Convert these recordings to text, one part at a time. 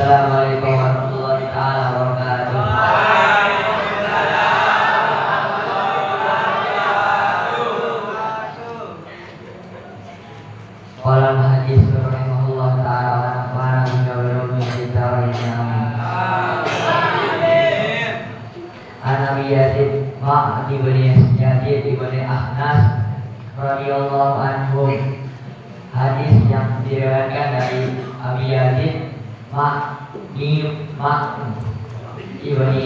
Assalamualaikum warahmatullahi taala wabarakatuh. Qalam hadis rahimahullah taala wa nafa'ana bi ulumi kita wa amin. Ana Yazid ma ibni Yazid ibni Ahnas radhiyallahu anhu. Hadis yang diriwayatkan dari Abi Yazid ibni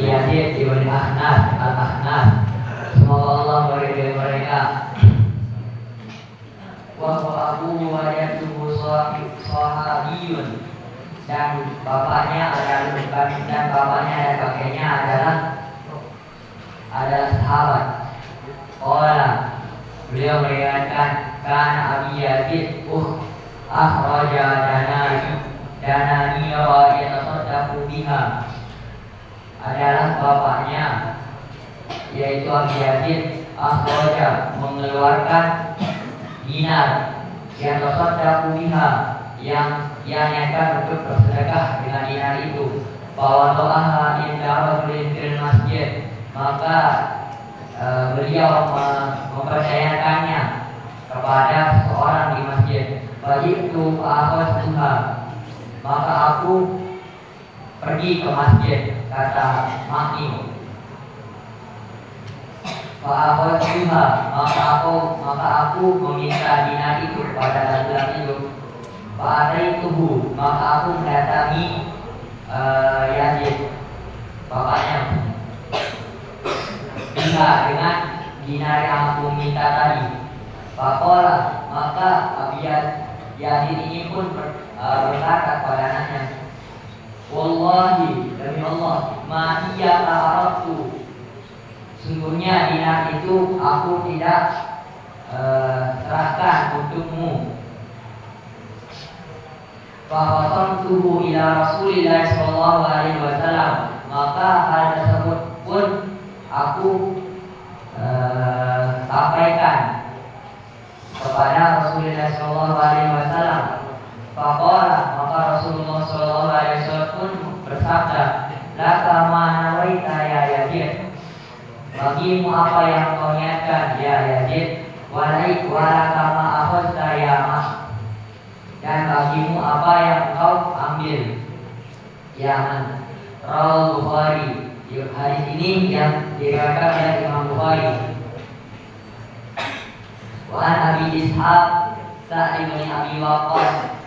Yazid ibni Ahnas al-Ahnas. Semoga Allah meridai mereka. Wa abu wajatuhu sahabiyun, dan bapaknya adalah kakeknya adalah sahabat. Beliau meriwayatkan kana Abi Yazid akhraja danani wa yatasaddaqu biha. Adalah bapaknya yaitu Abi Yazid akhraja mengeluarkan dinar yang tasaddaqu biha, yang niatkan untuk bersedekah dengan dinar itu. Bahwa doa inda rajulin fil masjid, maka beliau mempercayakannya kepada seorang di masjid. Fajitu akhadtuha, maka aku pergi ke masjid, kata Maki. Fa'akhadtuha, maka aku meminta dinar itu kepada laki-laki itu. Fa'ataituhu, maka aku mendatangi Yazid, bapaknya, dengan dinar yang aku minta tadi. Faqala, maka Abi Yazid ini pun berkata kepada anaknya, wallahi, demi Allah, ma iya ta'araftu, sungguhnya dinar itu aku tidak serahkan untukmu. Fahasamtuhu ila Rasulillah sallallahu alaihi wasallam, maka hal tersebut pun aku sampaikan kepada Rasulullah sallallahu alaihi wasallam. Faqala, maka Rasulullah sallallahu alaihi wasallam pun bersabda, laka ma nawaita ya Yazid, bagimu apa yang kau niatkan ya Yazid, walaka ma akhadta ya Mas, dan bagimu apa yang kau ambil ya Man. Rawal Bukhari. Hadis ini yang diriwayatkan oleh Imam Bukhari. Wa an Abi Ishaq Sa'id bin Abi Waqqas,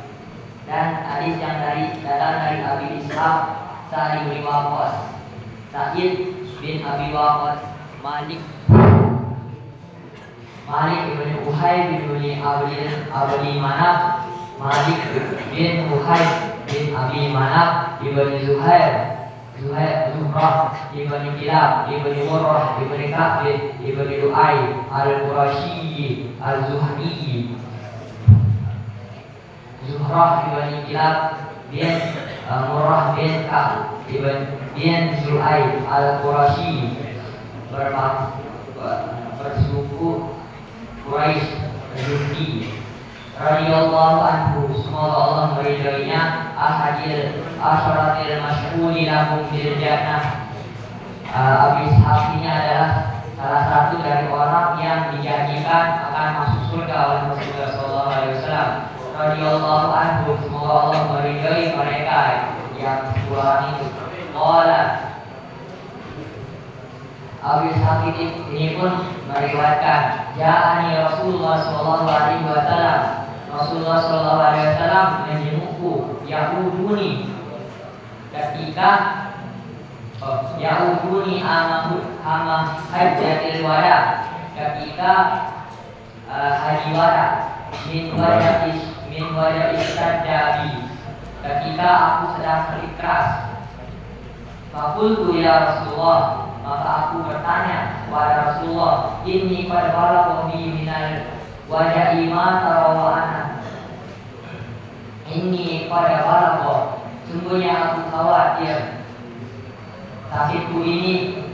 dan hadis yang datang dari Abi Ishaq Sa'id bin Waqqas, Sa'id bin Abi Waqqas, Malik bin Uhayb bin Abi Manaf, Malik bin Uhayb bin Abi Manaf ibn Zuhrah ibn Kilab ibn Murrah ibn Ka'b ibn Lu'ay al-Qurashi al-Zuhri. Zuhrah ibn Kilab bin Murrah bin Ka'b bin Lu'ay al-Qurashi, bersuku Quraisy Zuhri radhiyallahu anhu. Semoga Allah meridainya. Ahadil asyaratil masyhuri lahum bil jannah. Abi Ishaq ini adalah salah satu dari orang yang dijanjikan akan masuk surga oleh Rasulullah sallallahu alaihi wasallam radhiyallahu anhu. Semoga Allah meridai mereka yang 10 orang itu. Qala, Abi Ishaq ini pun meriwayatkan, ja'ani Rasulullah sallallahu alaihi wasallam, Rasulullah sallallahu alaihi wasallam menjengukku, ya'uduni, ketika ya'uduni ama hajjatil wada, ketika haji wada, min wada istadabi, ketika aku sedang sakit keras. Faqultu ya Rasulullah, maka aku bertanya kepada Rasulullah, inni qad balagha bi minal waja'i ma tarawana. Inni qad balagha, sungguhnya aku khawatir sakitku ini.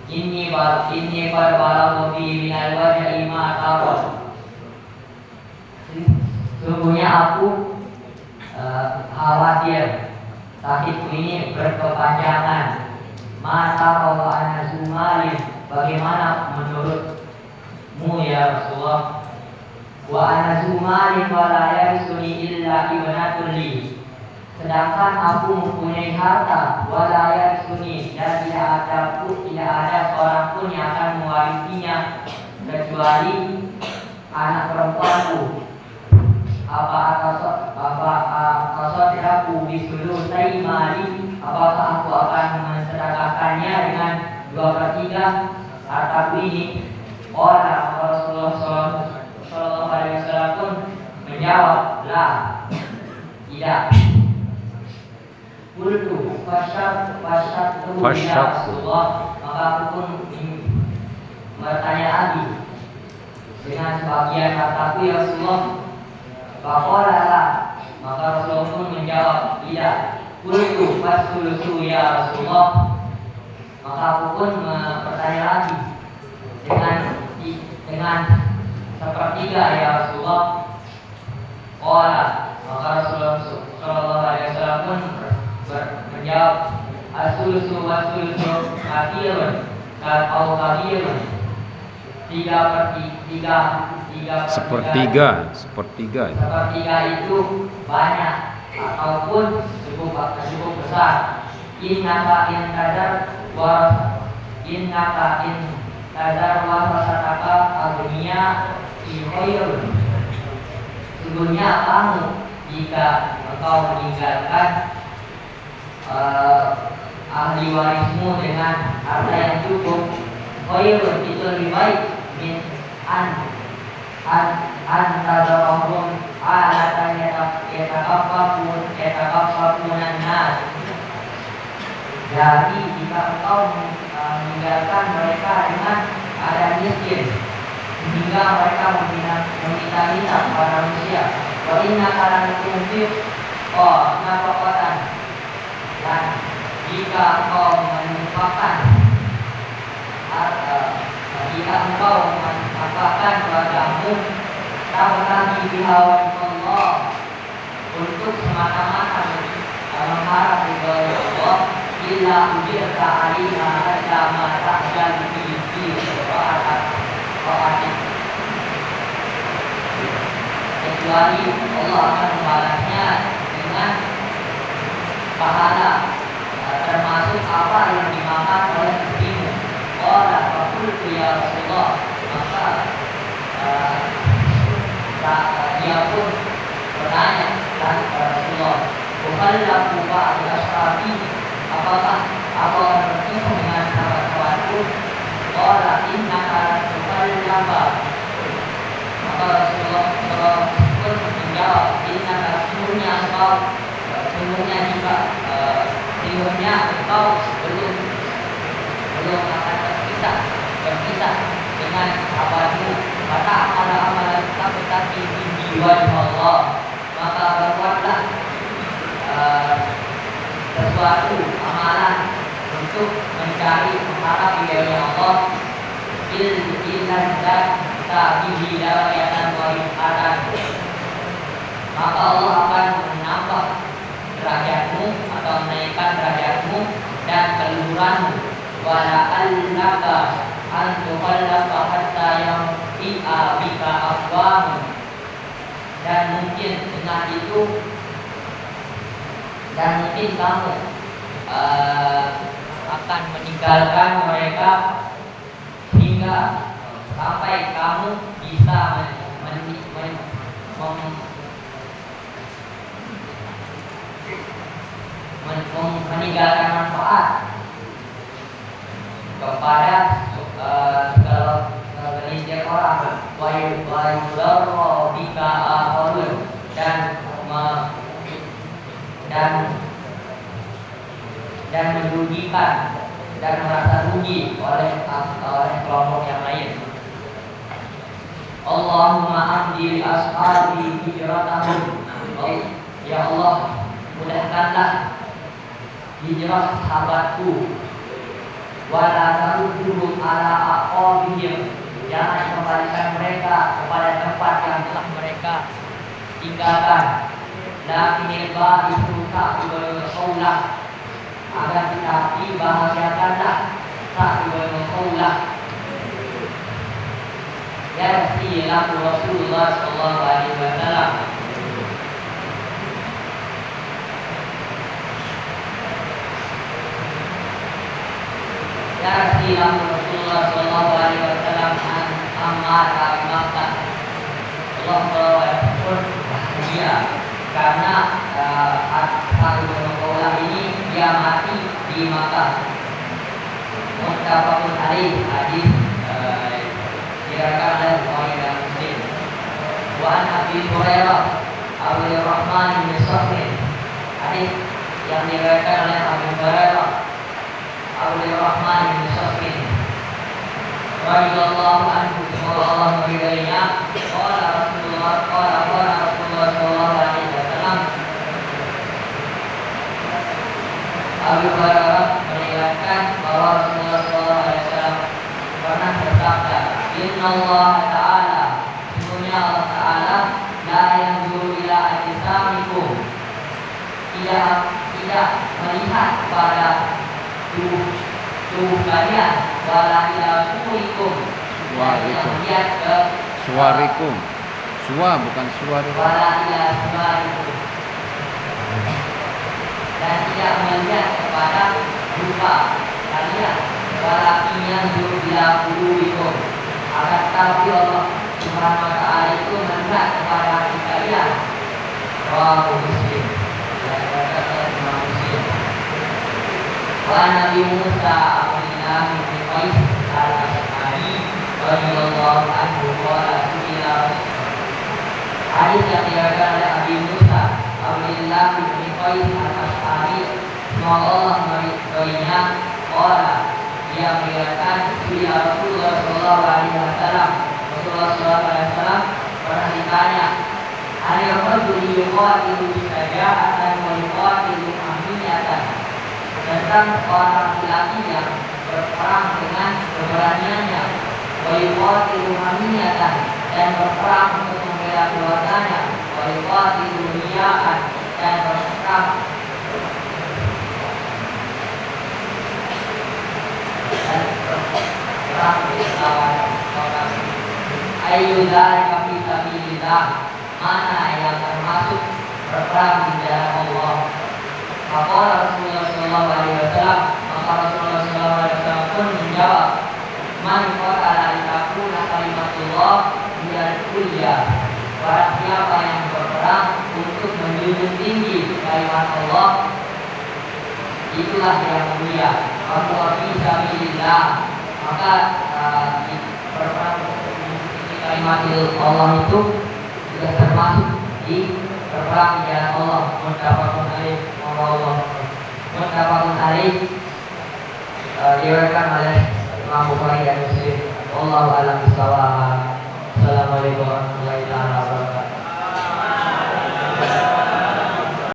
Inni qad balagha bi minal waja'i ma tarawana, sungguhnya aku khawatir sakitku ini berkepanjangan. Mata Allah anazumalin, bagaimana menurutmu ya Rasulullah? Wa anazumalin wa la yarisuni illa ibnatul li. Sedangkan aku mempunyai harta, wa la yarisuni, dan tidak ada seorang pun yang akan mewarisinya kecuali anak perempuanku. Aku disuruh saya mali, apakah aku akan mensedekahkannya dengan 2/3 hartaku ini? Orang Rasulullah Sallallahu Alaihi Wasallam pun menjawab, lah, tidak. Qultu fasyatu ya Rasulullah, maka aku pun bertanya lagi dengan sebagian hartaku ya Rasulullah. Faqala la, maka Rasulullah pun menjawab, tidak. Qultu fasulusu ya Rasulullah, maka aku pun bertanya lagi dengan 1/3 ya Rasulullah. Qala, maka Rasulullah Sallallahu Alaihi Wasallam pun menjawab, as-sulusu was-sulusu kathirun atau kabirun, 1/3 itu banyak ataupun cukup besar. Innaka in tadar warasataka agniya khairun. Sesungguhnya kamu, jika engkau meninggalkan ahli warismu dengan harta yang cukup, khairun, itu lebih baik min tadarahum alatan yatakaffafunan nas. Jadi jika engkau meninggalkan mereka dengan keadaan miskin, hingga mereka meminta-minta kepada manusia, wa inna kalan tunfiq nafaqatan, dan jika engkau menunjukkan wajahmu tabtaghi biha wajhallah, untuk semata-mata mengharap ridha Allah, illa ujirta 'alaiha hatta ma ta'jal fi ra'atik, kecuali Allah akan membalasnya dengan pahala termasuk apa yang dimakan oleh istrimu. Qala faqultu ya Rasulullah, maka dia pun bertanya kepada Rasulullah, "Ukhallaqu ba'da ashabi, apakah aku akan bertemu dengan sahabat-sahabatku?" Qala innaka tukhallaqu, maka Rasulullah pun menjawab, innaka sesungguhnya engkau belum akan berpisah dengan sahabatmu. Maka amalan tetapi di wajah Allah, maka berbuatlah sesuatu amalan untuk mencari mengharap ridha Allah, illa tabihi darajatan wa rifatan, maka Allah akan menambah derajatmu atau menaikkan derajatmu dan keluhuranmu. Wala'allaka an tuqallaqa hatta yamti'a bika afwamu, dan mungkin dengan itu kamu akan meninggalkan mereka hingga sampai kamu bisa meninggalkan manfaat kepada segala gelintir orang, wa yudarra bika akharun, dan merugikan dan merasa rugi oleh kelompok yang lain. Allahumma amdi li ashabi hijratahum, ya Allah, mudahkanlah hijrah sahabatku. Wala tarudduhum ala aqabihim, jangan kembalikan mereka kepada tempat yang telah mereka tinggalkan. Lakinil ba'isu ta'ibul qawl kaulah agar kita dibahagiakanlah sahibul kaulah. Ya silam Rasulullah sallallahu alaihi wasallam. Ya silam Rasulullah sallallahu alaihi wasallam Ammar bin Makkah. Allah pun bahagia karena sahibul kaulah ini dia mati di Makkah. Muttafaqun alaih, hadis diriwayatkan oleh Bukhari dan Muslim. Wa an Abi Hurairah Abdurrahman bin Sakhr, hadis yang diriwayatkan oleh Abu Hurairah Abdurrahman bin Sakhr radhiyallahu anhu, semoga Allah meridainya. Qala Rasulullah sallallahu alaihi wasallam, Abu Hurairah meriwayatkan bahwa Rasulullah sallallahu alaihi wasallam pernah bersabda, Inna Allah Ta'ala, sesungguhnya Allah Ta'ala la yanzuru ila ajsamikum, tidak melihat pada tubuh kalian, wala ila suwarikum, melihat ke suwarikum, bukan suwarikum, wala ila suwarikum, dan tidak melihat kepada rupa kalian, walakin yanzuru ila qulubikum, akan tetapi Allah Subhanahu wa ta'ala itu melihat kepada hati kalian. Rawahu Muslim. Wa Nabi Musa Abdullah bin Qais al-Ash'ari radhiyallahu anhu qala su'ila, hadis yang diriwayatkan oleh Abi Musa Abdullah bin Qais al-Ash'ari, semoga Allah meridhoinya, qala, dia meriwayatkan su'ila Rasulullah sallallahu alaihi wasallam, Rasulullah sallallahu alaihi wasallam pernah ditanya, Anil rajuli yuqatilu syaja'atan wa yuqatilu aminyatan, tentang seorang laki-laki yang berperang dengan keberaniannya, wa yuqatilu aminyatan, dan berperang untuk membela keluarganya, wa yuqatilu riya'an, dan berperang melawan orang. Ayu dzalika fi sabilillah, mana yang termasuk berperang di jalan Allah. Maka Rasulullah sallallahu alaihi wasallam pun menjawab, man qatala litakuna kalimatullah hiyal ulya, barang siapa yang berperang untuk menjunjung tinggi kalimat Allah, itulah yang mulia. Wa fi sabilillah, maka berperang untuk menjunjung kalimat Allah itu sudah termasuk di berperang di jalan Allah. Muttafaqun alaih, diriwayatkan oleh Imam Bukhari dan Muslim. Wallahu a'lam bishawab.